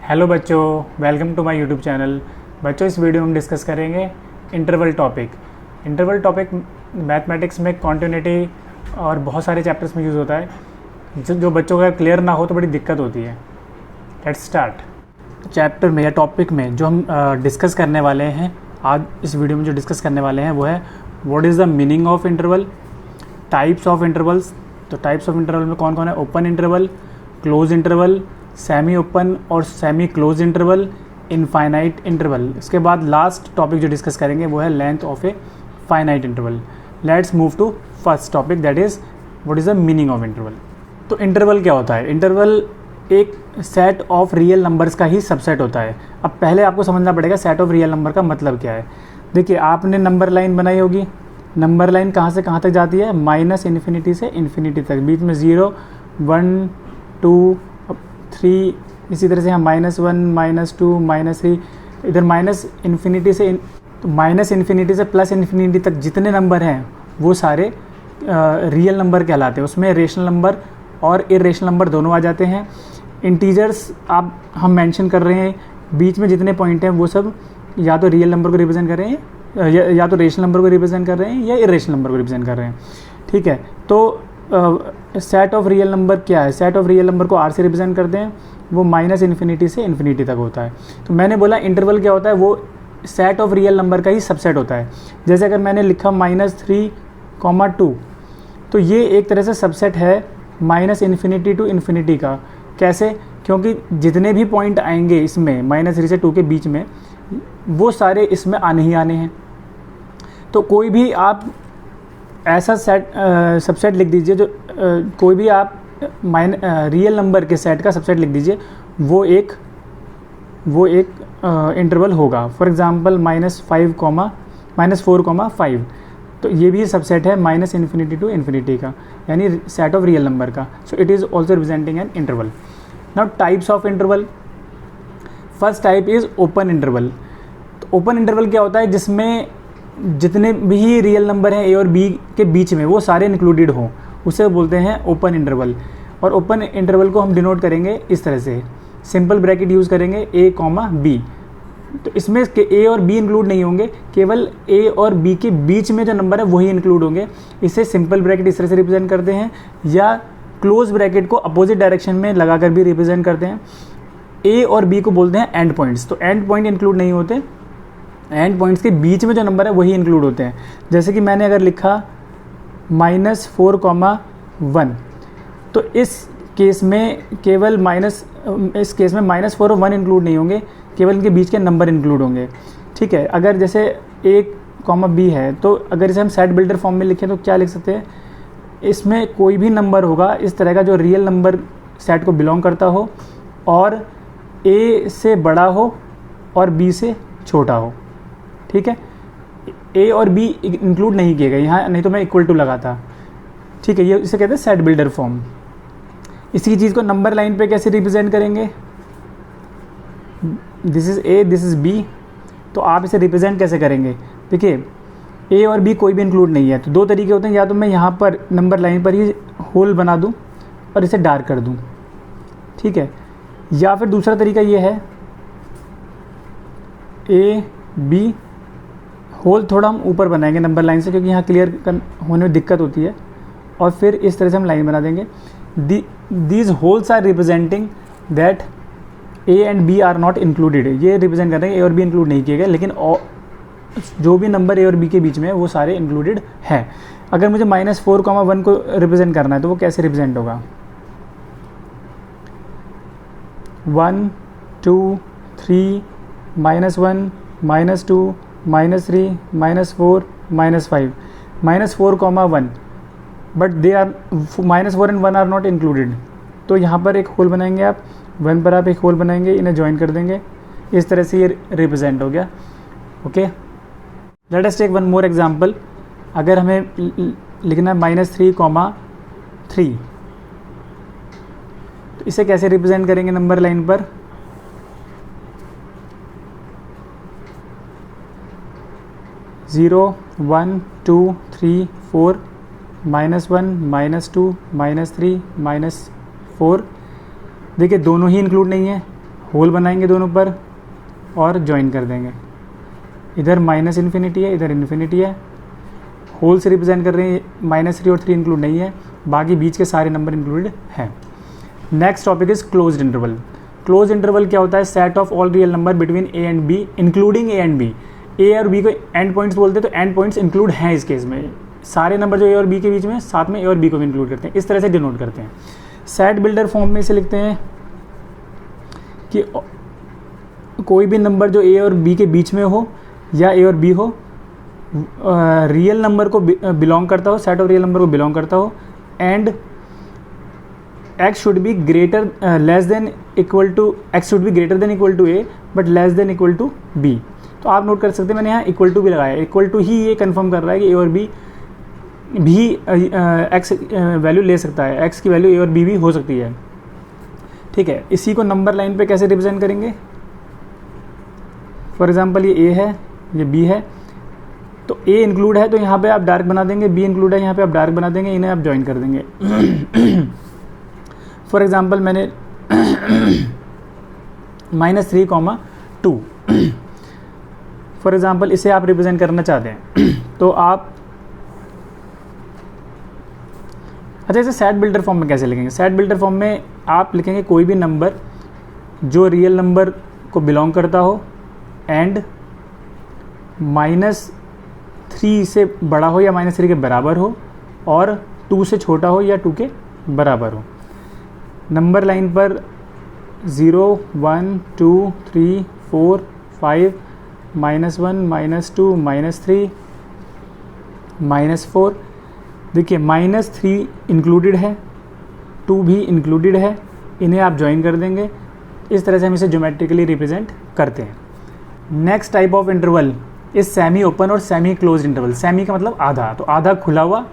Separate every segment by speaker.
Speaker 1: Hello बच्चों, welcome to my YouTube channel. बच्चों, इस वीडियो में हम डिस्कस करेंगे interval topic. Interval topic mathematics में कॉन्टिन्यूटी और बहुत सारे चैप्टर्स में यूज़ होता है। जो बच्चों का क्लियर ना हो तो बड़ी दिक्कत होती है। Let's start. चैप्टर में या टॉपिक में जो हम डिस्कस करने वाले हैं आज इस वीडियो में, जो डिस्कस करने वाले हैं वो है what is the meaning of interval, types of intervals. तो टाइप्स ऑफ इंटरवल में कौन कौन है? Open interval, close interval, semi open और semi close interval, infinite interval. इसके बाद लास्ट टॉपिक जो डिस्कस करेंगे वो है length of a finite interval. Let's move to first topic, that is what is the meaning of interval. तो interval क्या होता है? इंटरवल एक सेट ऑफ रियल नंबर्स का ही सबसेट होता है। अब पहले आपको समझना पड़ेगा सेट ऑफ रियल नंबर का मतलब क्या है। देखिए, आपने नंबर लाइन बनाई होगी। नंबर लाइन कहाँ से कहाँ तक जाती है? माइनस इन्फिनिटी से इन्फिनिटी तक। बीच में 0, 1, 2, 3, इसी तरह से यहाँ -1, -2, -3, इधर माइनस इन्फिनिटी से प्लस इन्फिनिटी तक जितने नंबर हैं वो सारे रियल नंबर कहलाते हैं। उसमें रेशनल नंबर और इरेशनल नंबर दोनों आ जाते हैं। इंटीजर्स हम मेंशन कर रहे हैं, बीच में जितने पॉइंट हैं वो सब या तो रियल नंबर को रिप्रेजेंट कर रहे हैं या तो रेशनल नंबर को रिप्रेजेंट कर रहे हैं या इरेशनल नंबर को रिप्रेजेंट कर रहे हैं। ठीक है, तो सेट ऑफ रियल नंबर क्या है? सेट ऑफ रियल नंबर को R से रिप्रेजेंट करते हैं, वो माइनस इन्फिनिटी से इन्फिनिटी तक होता है। तो मैंने बोला इंटरवल क्या होता है? वो सेट ऑफ रियल नंबर का ही सबसेट होता है। जैसे अगर मैंने लिखा -3, 2, तो ये एक तरह से सबसेट है माइनस इन्फिनिटी टू इन्फिनिटी का। कैसे? क्योंकि जितने भी पॉइंट आएंगे इसमें -3 से 2 के बीच में, वो सारे इसमें आने ही आने हैं। तो कोई भी आप ऐसा सबसेट लिख दीजिए जो कोई भी आप रियल नंबर के सेट का सबसेट लिख दीजिए, वो एक इंटरवल होगा। फॉर एग्जांपल -4, 5, तो ये भी सबसेट है माइनस इन्फिनिटी टू इन्फिनिटी का, यानी सेट ऑफ रियल नंबर का। So it is also representing an interval. Now types of interval. First type is open interval. तो ओपन इंटरवल क्या होता है? जिसमें जितने भी रियल नंबर हैं A और B के बीच में वो सारे इंक्लूडेड हों, उसे बोलते हैं ओपन इंटरवल। और ओपन इंटरवल को हम डिनोट करेंगे इस तरह से, सिंपल ब्रैकेट यूज़ करेंगे A, B। तो इसमें A और B इंक्लूड नहीं होंगे, केवल A और B के बीच में जो नंबर है वही इंक्लूड होंगे। इसे सिंपल ब्रैकेट इस तरह से रिप्रेजेंट करते हैं, या क्लोज ब्रैकेट को अपोजिट डायरेक्शन में लगाकर भी रिप्रेजेंट करते हैं। A और B को बोलते हैं एंड पॉइंट्स। तो एंड पॉइंट इंक्लूड नहीं होते, एंड पॉइंट्स के बीच में जो नंबर है वही इंक्लूड होते हैं। जैसे कि मैंने अगर लिखा -4, 1, तो इस केस में -4 और 1 इंक्लूड नहीं होंगे, केवल इनके बीच के नंबर इंक्लूड होंगे। ठीक है, अगर जैसे A, B है, तो अगर इसे हम सेट बिल्डर फॉर्म में लिखें तो क्या लिख सकते हैं? इसमें कोई भी नंबर होगा इस तरह का जो रियल नंबर सेट को बिलोंग करता हो और A से बड़ा हो और B से छोटा हो। ठीक है, A और B इंक्लूड नहीं किए गए यहाँ, नहीं तो मैं इक्वल टू लगाता। ठीक है, ये इसे कहते हैं सेट बिल्डर फॉर्म। इसी चीज़ को नंबर लाइन पे कैसे रिप्रेजेंट करेंगे? This is A, this is B। तो आप इसे रिप्रेजेंट कैसे करेंगे? देखिए, A और B कोई भी इंक्लूड नहीं है, तो दो तरीके होते हैं। या तो मैं यहाँ पर नंबर लाइन पर ही होल बना दूँ और इसे डार्क कर दूँ, ठीक है। या फिर दूसरा तरीका ये है, A, B, होल थोड़ा हम ऊपर बनाएंगे नंबर लाइन से, क्योंकि यहाँ क्लियर होने में दिक्कत होती है, और फिर इस तरह से हम लाइन बना देंगे। These holes are representing that A and B are not included. ये रिप्रेजेंट कर रहे हैं A और B इंक्लूड नहीं किए गए, लेकिन जो भी नंबर A और B के बीच में है वो सारे इंक्लूडेड हैं। अगर मुझे -4, 1 को रिप्रेजेंट करना है तो वो कैसे रिप्रेजेंट होगा? 1, 2, 3, -1, -2, -3, -4, -5, -4, 1, but they are -4 and 1 are not included. तो यहाँ पर एक होल बनाएंगे आप, 1 पर आप एक होल बनाएंगे, इन्हें ज्वाइन कर देंगे, इस तरह से ये रिप्रेजेंट हो गया। Okay, let us take one more example. अगर हमें लिखना है -3, 3, तो इसे कैसे रिप्रेजेंट करेंगे नंबर लाइन पर? 0, 1, 2, 3, 4, -1, -2, -3, -4। देखिए दोनों ही इंक्लूड नहीं है, होल बनाएंगे दोनों पर और ज्वाइन कर देंगे। इधर माइनस इन्फिनिटी है, इधर इन्फिनिटी है, होल से रिप्रेजेंट कर रहे हैं, -3 और 3 इंक्लूड नहीं है, बाकी बीच के सारे नंबर इंक्लूडेड हैं। Next topic is closed interval. Close interval क्या होता है? Set of all real number between A and b including a and b. A और बी को एंड पॉइंट्स बोलते हैं, तो एंड पॉइंट्स इंक्लूड हैं इस केस में। सारे नंबर जो ए और बी के बीच में, साथ में ए और बी को भी इंक्लूड करते हैं, इस तरह से डिनोट करते हैं। सेट बिल्डर फॉर्म में इसे लिखते हैं कि कोई भी नंबर जो ए और बी के बीच में हो या ए और बी हो, रियल नंबर को बिलोंग करता हो, सेट ऑफ रियल नंबर को बिलोंग करता हो, and x should be greater less than equal to x should be greater than equal to a but less than equal to b। तो आप note कर सकते हैं मैंने यहाँ इक्वल टू भी लगाया। इक्वल टू ही ये कंफर्म कर रहा है कि a और b भी x वैल्यू ले सकता है, x की वैल्यू a और b भी हो सकती है। ठीक है, इसी को नंबर लाइन पे कैसे रिप्रेजेंट करेंगे? फॉर एग्जांपल ये a है, ये b है, तो a इंक्लूड है तो यहाँ पे आप डार्क बना देंगे, b इंक्लूड है यहाँ पे आप डार्क बना देंगे, इन्हें आप ज्वाइन कर देंगे। फॉर एग्जाम्पल मैंने -3, 2 फॉर एग्जाम्पल इसे आप रिप्रेजेंट करना चाहते हैं तो आप अच्छा इसे सेट बिल्डर फॉर्म में कैसे लिखेंगे? सेट बिल्डर फॉर्म में आप लिखेंगे कोई भी नंबर जो रियल नंबर को बिलोंग करता हो एंड -3 से बड़ा हो या -3 के बराबर हो और 2 से छोटा हो या 2 के बराबर हो। नंबर लाइन पर 0, 1, 2, 3, 4, 5, -1, -2, -3, -4। देखिए -3 इंक्लूडेड है, 2 भी इंक्लूडेड है, इन्हें आप ज्वाइन कर देंगे। इस तरह से हम इसे ज्योमेट्रिकली रिप्रेजेंट करते हैं। Next type of interval is semi open और सेमी क्लोज्ड इंटरवल। सेमी का मतलब आधा, तो आधा खुला हुआ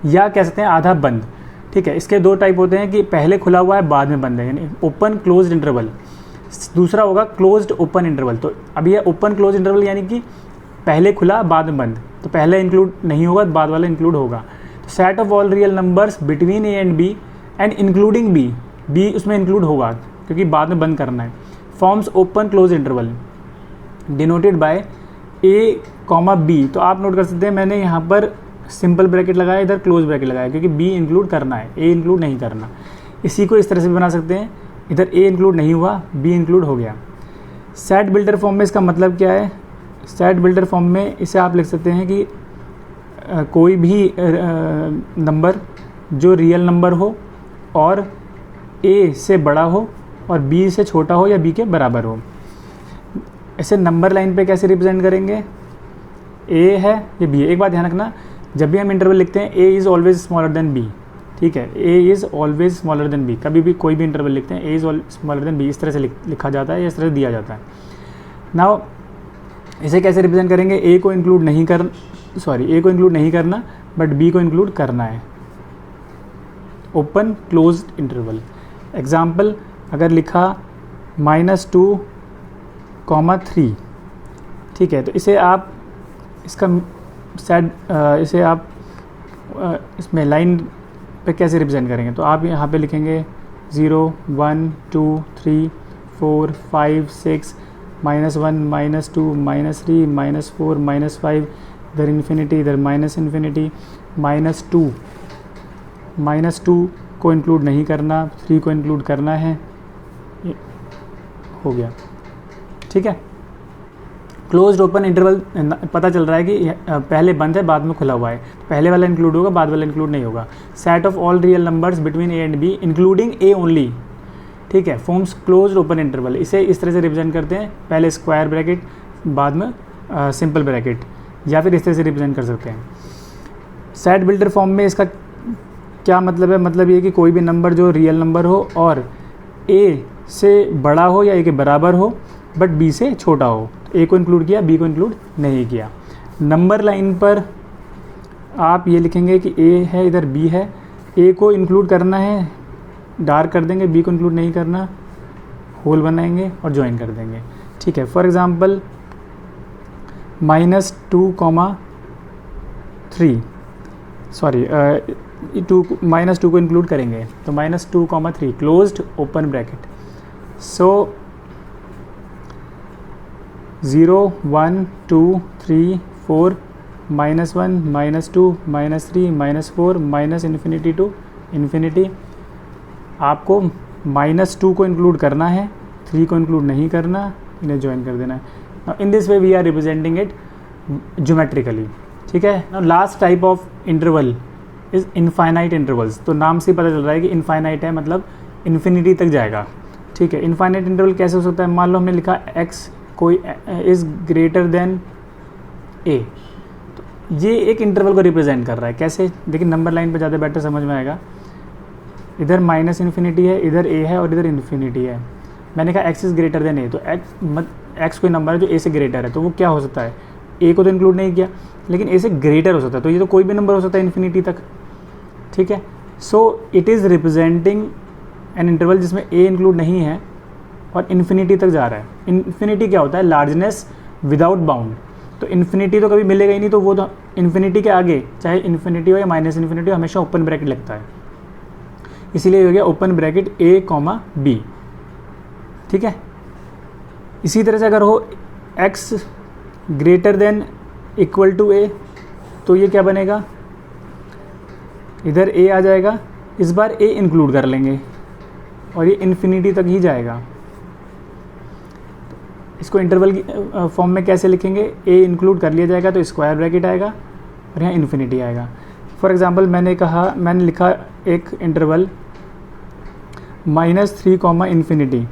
Speaker 1: या कह सकते हैं आधा बंद। ठीक है, इसके दो टाइप होते हैं कि पहले खुला हुआ है बाद में बंद है, यानी ओपन क्लोज्ड इंटरवल। दूसरा होगा क्लोज्ड ओपन इंटरवल। तो अभी ये ओपन क्लोज इंटरवल यानी कि पहले खुला बाद में बंद, तो पहले इंक्लूड नहीं होगा, बाद वाला इंक्लूड होगा। तो set of all real numbers between A and B and including B, B उसमें इंक्लूड होगा क्योंकि बाद में बंद करना है। Forms open close interval denoted by A comma B. तो आप नोट कर सकते हैं मैंने यहाँ पर सिंपल ब्रैकेट लगाया, इधर क्लोज ब्रैकेट लगाया क्योंकि बी इंक्लूड करना है, ए इंक्लूड नहीं करना। इसी को इस तरह से भी बना सकते हैं, इधर ए इंक्लूड नहीं हुआ, बी इंक्लूड हो गया। सेट बिल्डर फॉर्म में इसका मतलब क्या है? सेट बिल्डर फॉर्म में इसे आप लिख सकते हैं कि कोई भी नंबर जो रियल नंबर हो और ए से बड़ा हो और बी से छोटा हो या बी के बराबर हो। इसे नंबर लाइन पे कैसे रिप्रेजेंट करेंगे? ए है, ये बी है। एक बात ध्यान रखना, जब भी हम इंटरवल लिखते हैं A is always smaller than B. ठीक है, A is always smaller than B. कभी भी कोई भी इंटरवल लिखते हैं A is smaller than B, इस तरह से लिखा जाता है या इस तरह से दिया जाता है। नाउ इसे कैसे रिप्रेजेंट करेंगे? ए को इंक्लूड नहीं करना बट बी को इंक्लूड करना है। Open closed interval. एग्जाम्पल अगर लिखा -2, 3, ठीक है, तो इसे आप इसका इसे आप इसमें लाइन पे कैसे रिप्रेजेंट करेंगे? तो आप यहाँ पे लिखेंगे 0, 1, 2, 3, 4, 5, 6, -1, -2, -3, -4, -5, इधर इन्फिनिटी, इधर माइनस इन्फिनिटी, -2 को इंक्लूड नहीं करना, 3 को इंक्लूड करना है, ये हो गया। ठीक है, क्लोज्ड ओपन इंटरवल पता चल रहा है कि पहले बंद है बाद में खुला हुआ है, पहले वाला इंक्लूड होगा बाद वाला इंक्लूड नहीं होगा। Set of all real numbers between A and b including A only. ठीक है, फॉर्म्स क्लोज्ड ओपन इंटरवल। इसे इस तरह से रिप्रेजेंट करते हैं, पहले स्क्वायर ब्रैकेट बाद में सिंपल ब्रैकेट, या फिर इस तरह से रिप्रेजेंट कर सकते हैं। सेट बिल्डर फॉर्म में इसका क्या मतलब है? मतलब ये कि कोई भी नंबर जो रियल नंबर हो और ए से बड़ा हो या ए के बराबर हो बट बी से छोटा हो। ए को इंक्लूड किया, बी को इंक्लूड नहीं किया। नंबर लाइन पर आप ये लिखेंगे कि ए है, इधर बी है, ए को इंक्लूड करना है, डार्क कर देंगे, बी को इंक्लूड नहीं करना, होल बनाएंगे और ज्वाइन कर देंगे। ठीक है, फॉर एग्जांपल -2, 3 सॉरी -2 को इंक्लूड करेंगे तो -2, 3 closed open bracket. So 0 1 2 3 4 -1 -2 -3 -4 minus infinity to infinity. आपको -2 को इंक्लूड करना है, 3 को इंक्लूड नहीं करना, इन्हें ज्वाइन कर देना है। In this way we are representing it geometrically, ठीक है। Now last type of interval is infinite intervals. तो नाम से पता चल रहा है कि इनफाइनाइट है, मतलब इन्फिनिटी तक जाएगा, ठीक है। इनफाइनाइट इंटरवल कैसे हो सकता है? मान लो हमने लिखा x कोई इज़ ग्रेटर देन a, तो ये एक इंटरवल को रिप्रेजेंट कर रहा है। कैसे? देखिए नंबर लाइन पे ज़्यादा बेटर समझ में आएगा। इधर माइनस इन्फिनिटी है, इधर a है और इधर इन्फिनिटी है। मैंने कहा x is greater than a, तो x कोई नंबर है जो a से ग्रेटर है, तो वो क्या हो सकता है? a को तो इंक्लूड नहीं किया, लेकिन a से ग्रेटर हो सकता है, तो ये तो कोई भी नंबर हो सकता है इन्फिनिटी तक, ठीक है। So it is representing an interval जिसमें a इंक्लूड नहीं है और इन्फिनिटी तक जा रहा है। इन्फिनिटी क्या होता है? Largeness without bound. तो इन्फिनिटी तो कभी मिलेगा ही नहीं, तो वो तो इन्फिनिटी के आगे चाहे इन्फिनिटी हो या माइनस इन्फिनिटी हो, हमेशा ओपन ब्रैकेट लगता है, इसीलिए हो गया ओपन ब्रैकेट a, b, ठीक है। इसी तरह से अगर हो x greater than equal to a, तो ये क्या बनेगा? इधर a आ जाएगा, इस बार a इंक्लूड कर लेंगे और ये इन्फिनिटी तक ही जाएगा। इसको इंटरवल की फॉर्म में कैसे लिखेंगे? a इंक्लूड कर लिया जाएगा तो स्क्वायर ब्रैकेट आएगा और यहाँ इन्फिनिटी आएगा। फॉर एग्जांपल मैंने लिखा एक इंटरवल -3 इन्फिनिटी।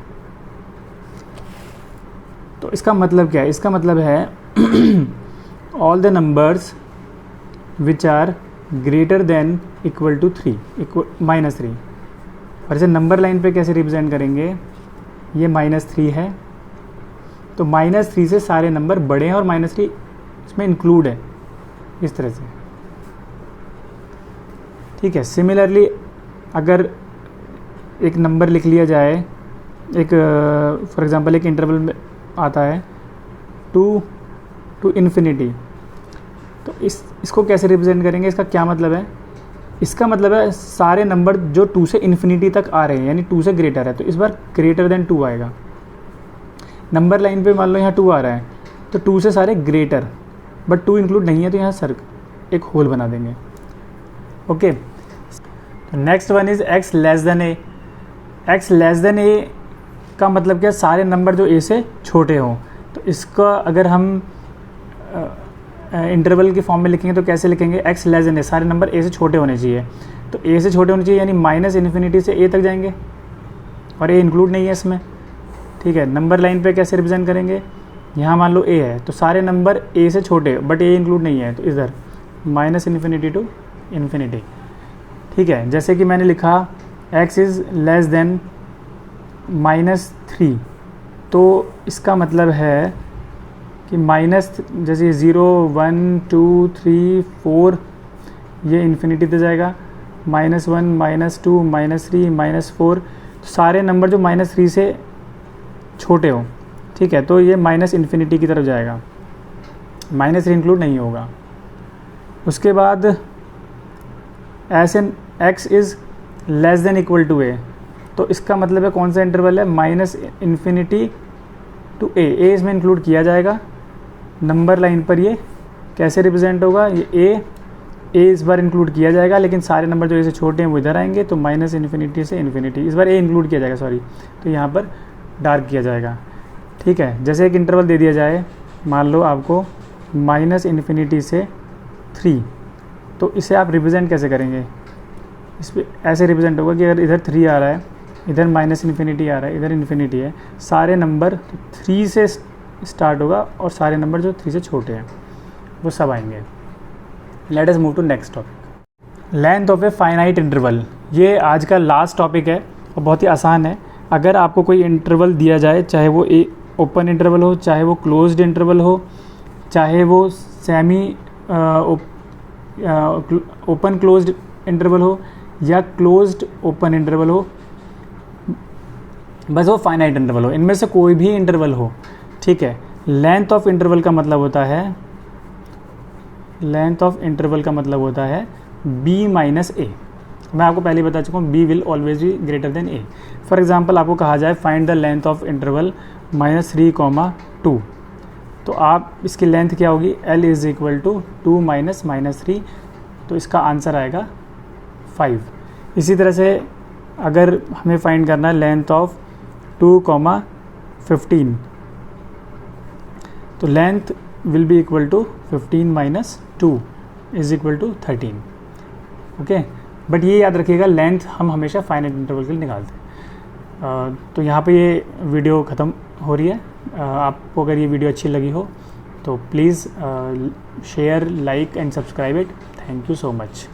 Speaker 1: तो इसका मतलब क्या है? इसका मतलब है all the numbers which are greater than equal to -3। और इसे नंबर लाइन पे कैसे रिप्रेजेंट करेंगे? ये -3 है, तो -3 से सारे नंबर बड़े हैं और -3 इसमें इंक्लूड है, इस तरह से, ठीक है। सिमिलरली अगर एक नंबर लिख लिया जाए, एक फॉर एग्जांपल एक इंटरवल में आता है 2 टू इन्फिनिटी, तो इसको कैसे रिप्रेजेंट करेंगे? इसका क्या मतलब है? इसका मतलब है सारे नंबर जो 2 से इन्फिनिटी तक आ रहे हैं, यानी 2 से ग्रेटर है, तो इस बार ग्रेटर देन 2 आएगा। नंबर लाइन पे मान लो यहाँ 2 आ रहा है, तो 2 से सारे ग्रेटर, बट 2 इंक्लूड नहीं है, तो यहाँ एक होल बना देंगे, okay. Next one is x less than a। x less than a का मतलब क्या? सारे नंबर जो a से छोटे हों। तो इसका अगर हम इंटरवल की फॉर्म में लिखेंगे तो कैसे लिखेंगे? x लेस देन a, सारे नंबर a से छोटे होने चाहिए, तो a से छोटे होने चाहिए, यानी माइनस इन्फिनिटी से a तक जाएंगे और a इंक्लूड नहीं है इसमें, ठीक है। नंबर लाइन पे कैसे रिप्रेजेंट करेंगे? यहाँ मान लो a है, तो सारे नंबर a से छोटे बट a इंक्लूड नहीं है, तो इधर माइनस इन्फिनिटी टू इन्फिनिटी, ठीक है। जैसे कि मैंने लिखा x इज़ लेस देन -3, तो इसका मतलब है कि माइनस, जैसे 0 1 2 3 4 ये इन्फिनिटी तक जाएगा, -1 -2 -3 -4, तो सारे नंबर जो -3 से छोटे हो, ठीक है, तो ये माइनस इन्फिनिटी की तरफ जाएगा, -3 इंक्लूड नहीं होगा। उसके बाद ऐसे x is less than equal to a, तो इसका मतलब है कौन सा इंटरवल है? माइनस इन्फिनिटी टू a इसमें इंक्लूड किया जाएगा। नंबर लाइन पर ये कैसे रिप्रेजेंट होगा? ये a इस बार इंक्लूड किया जाएगा, लेकिन सारे नंबर जो ऐसे छोटे हैं वो इधर आएंगे, तो माइनस इन्फिनिटी से इन्फिनिटी, इस बार a इंक्लूड किया जाएगा, सॉरी, तो यहाँ पर डार्क किया जाएगा, ठीक है। जैसे एक इंटरवल दे दिया जाए, मान लो आपको माइनस इन्फिनिटी से 3, तो इसे आप रिप्रेजेंट कैसे करेंगे? इस पर ऐसे रिप्रेजेंट होगा कि अगर इधर 3 आ रहा है, इधर माइनस इन्फिनिटी आ रहा है, इधर इन्फिनिटी है, सारे नंबर 3 से स्टार्ट होगा और सारे नंबर जो 3 से छोटे हैं वो सब आएंगे। Let us move to next topic, length of a finite interval. ये आज का लास्ट टॉपिक है और बहुत ही आसान है। अगर आपको कोई इंटरवल दिया जाए, चाहे वो ओपन इंटरवल हो, चाहे वो क्लोज्ड इंटरवल हो, चाहे वो सेमी ओपन क्लोज्ड इंटरवल हो या क्लोज्ड ओपन इंटरवल हो, बस वो फाइनाइट इंटरवल हो, इनमें से कोई भी इंटरवल हो, ठीक है। लेंथ ऑफ इंटरवल का मतलब होता है, लेंथ ऑफ इंटरवल का मतलब होता है b माइनस a। मैं आपको पहले बता चुका हूँ b will always be greater than a। For example आपको कहा जाए find the length of interval -3, 2, तो आप इसकी लेंथ क्या होगी, L is equal to 2 minus -3, तो इसका आंसर आएगा 5। इसी तरह से अगर हमें फाइंड करना है लेंथ ऑफ 2,15, तो length will be equal to 15 minus 2 is equal to 13। Okay, but ये याद रखिएगा लेंथ हम हमेशा फाइनाइट इंटरवल के लिए निकालते हैं। तो यहाँ पे ये वीडियो ख़त्म हो रही है। आपको अगर ये वीडियो अच्छी लगी हो तो please share, like and subscribe it. Thank you so much.